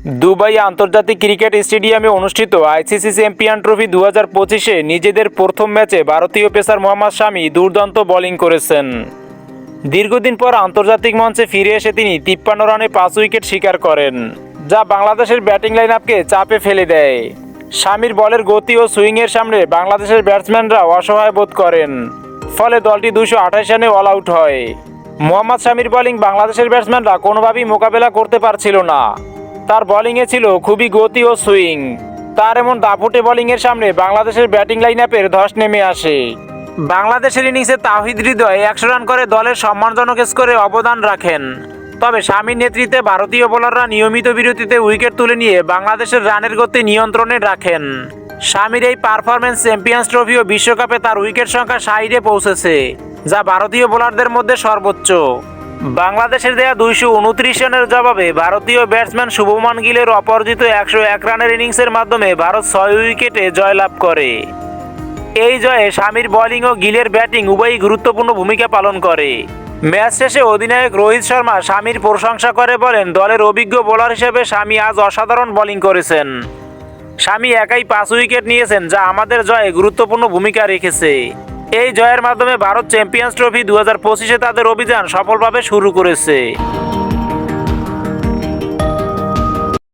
Dubai আন্তর্জাতিক cricket স্টেডিয়ামে অনুষ্ঠিত আইসিসি চ্যাম্পিয়ন ট্রফি 2025-এ নিজেদের প্রথম ম্যাচে ভারতীয় পেসার মোহাম্মদ শামি দুর্দান্ত বোলিং করেছেন। দীর্ঘদিন পর আন্তর্জাতিক মঞ্চে ফিরে এসে তিনি 53 রানে 5 উইকেট শিকার করেন, যা বাংলাদেশের ব্যাটিং লাইনআপকে চাপে ফেলে দেয়। শামির বলের গতি ও সুইংয়ের সামনে বাংলাদেশের ব্যাটসম্যানরা অসহায় বোধ করেন, ফলে দলটি 228 রানে অল আউট হয়। মোহাম্মদ শামির বোলিং বাংলাদেশের ব্যাটসম্যানরা কোনোভাবেই মোকাবেলা করতে পারছিল না। তার বোলিংয়ে ছিল খুবই গতি ও সুইং। তার এমন দাপুটে বোলিংয়ের সামনে বাংলাদেশের ব্যাটিং লাইনআপের ধস নেমে আসে। বাংলাদেশের ইনিংসে তাওহিদ হৃদয় 100 রান করে দলের সম্মানজনক স্কোরে অবদান রাখেন। তবে শামির নেতৃত্বে ভারতীয় বোলাররা নিয়মিত বিরতিতে উইকেট তুলে নিয়ে বাংলাদেশের রানের গতি নিয়ন্ত্রণে রাখেন। শামির এই পারফরম্যান্স চ্যাম্পিয়ন্স ট্রফি ও বিশ্বকাপে তার উইকেট সংখ্যা 60-এ পৌঁছেছে, যা ভারতীয় বোলারদের মধ্যে সর্বোচ্চ। বাংলাদেশের দেয়া 229 রানের জবাবে ভারতীয় ব্যাটসম্যান শুভমান গিলের অপরাজিত 101 রানের ইনিংসের মাধ্যমে ভারত 6 উইকেটে জয়লাভ করে। এই জয়ে শামির বোলিং ও গিলের ব্যাটিং উভয়ই গুরুত্বপূর্ণ ভূমিকা পালন করে। ম্যাচ শেষে অধিনায়ক রোহিত শর্মা শামির প্রশংসা করে বলেন, দলের অভিজ্ঞ বোলার হিসেবে শামি আজ অসাধারণ বোলিং করেছেন। শামি একাই 5 উইকেট নিয়েছেন, যা আমাদের জয়ে গুরুত্বপূর্ণ ভূমিকা রেখেছে। এই জয়ের মাধ্যমে ভারত চ্যাম্পিয়ন্স ট্রফি 2025-এ তাদের অভিযান সফলভাবে শুরু করেছে।